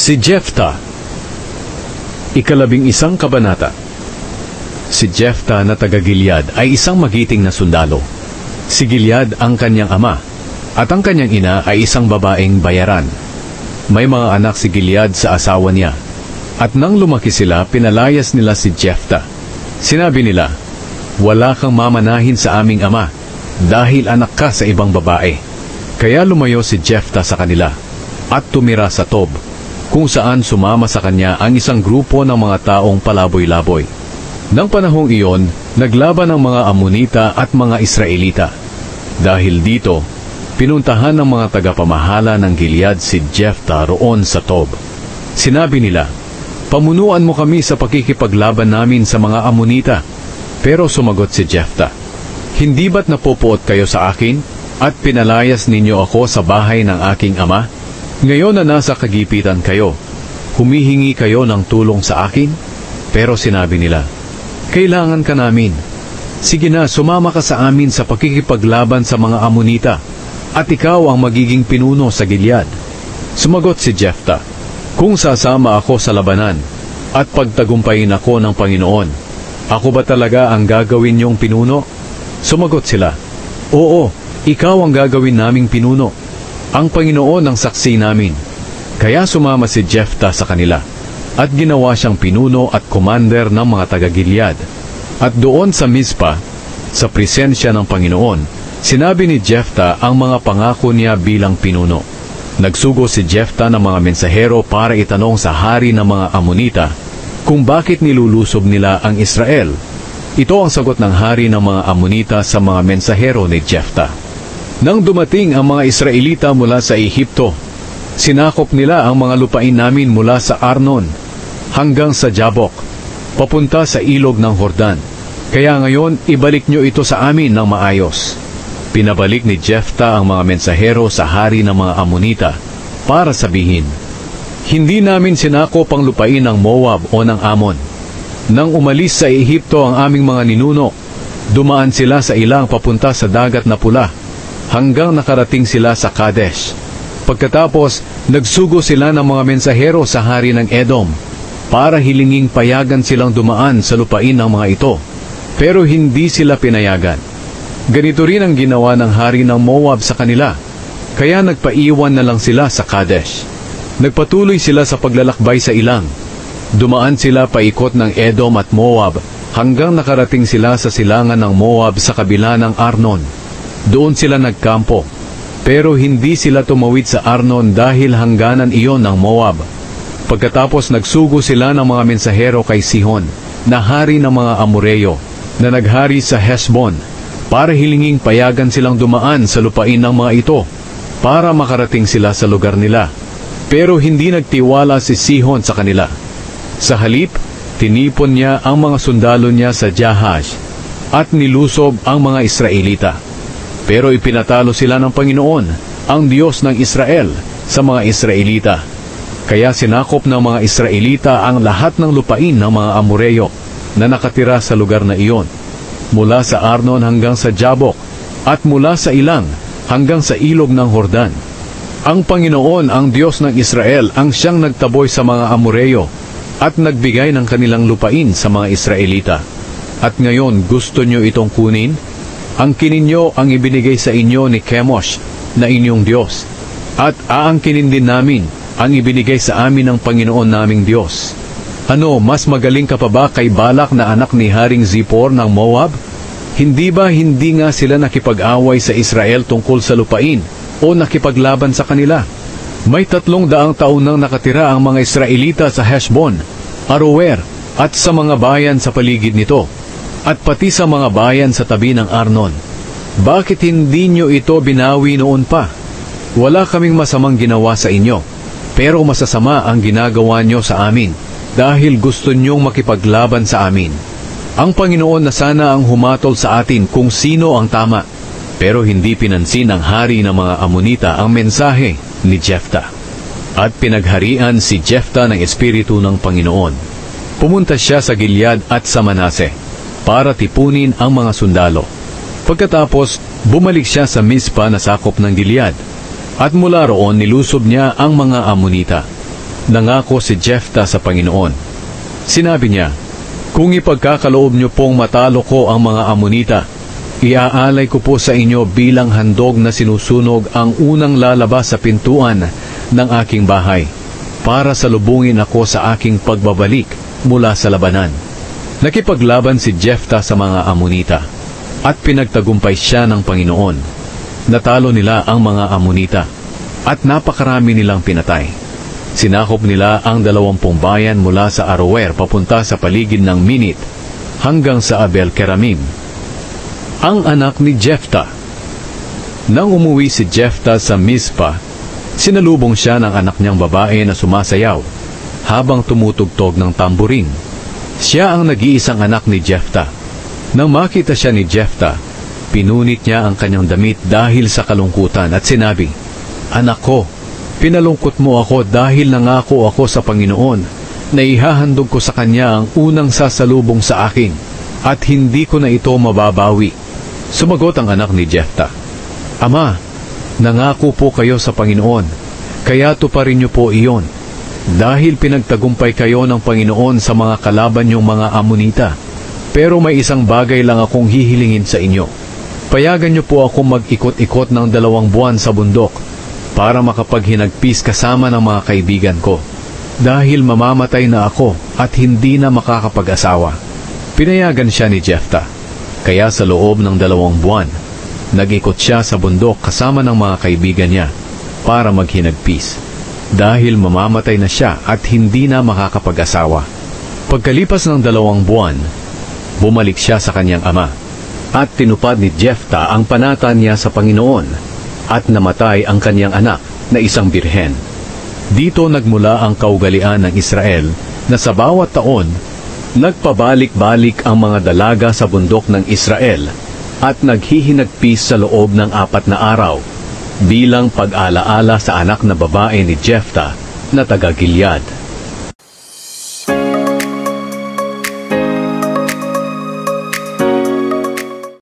Si Jephthah. Ikalabing-isang kabanata. Si Jephthah na taga-Gilead ay isang magiting na sundalo. Si Gilead ang kanyang ama, at ang kanyang ina ay isang babaeng bayaran. May mga anak si Gilead sa asawa niya, at nang lumaki sila, pinalayas nila si Jephthah. Sinabi nila, "Wala kang mamanahin sa aming ama, dahil anak ka sa ibang babae." Kaya lumayo si Jephthah sa kanila, at tumira sa Tob, kung saan sumama sa kanya ang isang grupo ng mga taong palaboy-laboy. Nang panahong iyon, naglaban ang mga Amonita at mga Israelita. Dahil dito, pinuntahan ng mga tagapamahala ng Gilead si Jephthah roon sa Tob. Sinabi nila, "Pamunuan mo kami sa pakikipaglaban namin sa mga Amonita." Pero sumagot si Jephthah, "Hindi ba't napupuot kayo sa akin at pinalayas ninyo ako sa bahay ng aking ama? Ngayon na nasa kagipitan kayo, humihingi kayo ng tulong sa akin?" Pero sinabi nila, "Kailangan ka namin. Sige na, sumama ka sa amin sa pakikipaglaban sa mga Amonita, at ikaw ang magiging pinuno sa Gilead." Sumagot si Jephthah, "Kung sasama ako sa labanan, at pagtagumpayin ako ng Panginoon, ako ba talaga ang gagawin niyong pinuno?" Sumagot sila, "Oo, ikaw ang gagawin naming pinuno. Ang Panginoon ang saksi namin." Kaya sumama si Jephthah sa kanila, at ginawa siyang pinuno at commander ng mga taga-Gilead. At doon sa Mizpah, sa presensya ng Panginoon, sinabi ni Jephthah ang mga pangako niya bilang pinuno. Nagsugo si Jephthah ng mga mensahero para itanong sa hari ng mga Amonita kung bakit nilulusob nila ang Israel. Ito ang sagot ng hari ng mga Amonita sa mga mensahero ni Jephthah. Nang dumating ang mga Israelita mula sa Ehipto, sinakop nila ang mga lupain namin mula sa Arnon hanggang sa Jabok, papunta sa ilog ng Jordan. Kaya ngayon, ibalik nyo ito sa amin ng maayos. Pinabalik ni Jephthah ang mga mensahero sa hari ng mga Amonita para sabihin, "Hindi namin sinakop ang lupain ng Moab o ng Amon. Nang umalis sa Ehipto ang aming mga ninuno, dumaan sila sa ilang papunta sa dagat na pula, hanggang nakarating sila sa Kadesh. Pagkatapos, nagsugo sila ng mga mensahero sa hari ng Edom para hilinging payagan silang dumaan sa lupain ng mga ito. Pero hindi sila pinayagan. Ganito rin ang ginawa ng hari ng Moab sa kanila, kaya nagpaiwan na lang sila sa Kadesh. Nagpatuloy sila sa paglalakbay sa ilang. Dumaan sila paikot ng Edom at Moab hanggang nakarating sila sa silangan ng Moab sa kabila ng Arnon. Doon sila nagkampo, pero hindi sila tumawid sa Arnon dahil hangganan iyon ng Moab. Pagkatapos nagsugo sila ng mga mensahero kay Sihon, na hari ng mga Amoreo, na naghari sa Hesbon, para hilinging payagan silang dumaan sa lupain ng mga ito, para makarating sila sa lugar nila. Pero hindi nagtiwala si Sihon sa kanila. Sa halip, tinipon niya ang mga sundalo niya sa Jahash, at nilusob ang mga Israelita. Pero ipinatalo sila ng Panginoon, ang Diyos ng Israel, sa mga Israelita. Kaya sinakop ng mga Israelita ang lahat ng lupain ng mga Amoreo na nakatira sa lugar na iyon, mula sa Arnon hanggang sa Jabok, at mula sa Ilang hanggang sa ilog ng Jordan. Ang Panginoon, ang Diyos ng Israel, ang siyang nagtaboy sa mga Amoreo at nagbigay ng kanilang lupain sa mga Israelita. At ngayon, gusto nyo itong kunin? Angkinin nyo ang ibinigay sa inyo ni Chemosh na inyong Diyos, at aangkinin din namin ang ibinigay sa amin ng Panginoon naming Diyos. Ano, mas magaling ka pa ba kay Balak na anak ni Haring Zippor ng Moab? Hindi nga sila nakipag-away sa Israel tungkol sa lupain o nakipaglaban sa kanila? May 300 taon nang nakatira ang mga Israelita sa Heshbon, Aroer, at sa mga bayan sa paligid nito, at pati sa mga bayan sa tabi ng Arnon. Bakit hindi nyo ito binawi noon pa? Wala kaming masamang ginawa sa inyo, pero masasama ang ginagawa nyo sa amin, dahil gusto nyong makipaglaban sa amin. Ang Panginoon na sana ang humatol sa atin kung sino ang tama, pero hindi pinansin ng hari ng mga Amonita ang mensahe ni Jephthah. At pinagharian si Jephthah ng Espiritu ng Panginoon. Pumunta siya sa Gilead at sa Manase para tipunin ang mga sundalo. Pagkatapos, bumalik siya sa Mizpah na sakop ng Gilead, at mula roon nilusob niya ang mga Amonita. Nangako si Jephthah sa Panginoon. Sinabi niya, "Kung ipagkakaloob niyo pong matalo ko ang mga Amonita, iaalay ko po sa inyo bilang handog na sinusunog ang unang lalabas sa pintuan ng aking bahay, para salubungin ako sa aking pagbabalik mula sa labanan." Nakipaglaban si Jephthah sa mga Amonita, at pinagtagumpay siya ng Panginoon. Natalo nila ang mga Amonita, at napakarami nilang pinatay. Sinakop nila ang 20 bayan mula sa Aroer papunta sa paligid ng Minit hanggang sa Abel-Keramim. Ang anak ni Jephthah. Nang umuwi si Jephthah sa Mizpah, sinalubong siya ng anak niyang babae na sumasayaw habang tumutugtog ng tamburin. Siya ang nag-iisang anak ni Jephthah. Nang makita siya ni Jephthah, pinunit niya ang kanyang damit dahil sa kalungkutan at sinabi, "Anak ko, pinalungkot mo ako dahil nangako ako sa Panginoon na ihahandog ko sa Kanya ang unang sasalubong sa akin, at hindi ko na ito mababawi." Sumagot ang anak ni Jephthah, "Ama, nangako po kayo sa Panginoon, kaya tuparin niyo po iyon, dahil pinagtagumpay kayo ng Panginoon sa mga kalaban niyong mga Amonita. Pero may isang bagay lang akong hihilingin sa inyo. Payagan niyo po ako mag-ikot-ikot ng 2 buwan sa bundok, para makapaghinagpis kasama ng mga kaibigan ko, dahil mamamatay na ako at hindi na makakapag-asawa." Pinayagan siya ni Jephthah, kaya sa loob ng 2 buwan, nag-ikot siya sa bundok kasama ng mga kaibigan niya para maghinagpis, dahil mamamatay na siya at hindi na makakapag-asawa. Pagkalipas ng 2 buwan, bumalik siya sa kanyang ama, at tinupad ni Jephthah ang panata niya sa Panginoon, at namatay ang kanyang anak na isang birhen. Dito nagmula ang kaugalian ng Israel na sa bawat taon, nagpabalik-balik ang mga dalaga sa bundok ng Israel at naghihinagpis sa loob ng 4 na araw bilang pag-alaala sa anak na babae ni Jephthah na taga Gilead.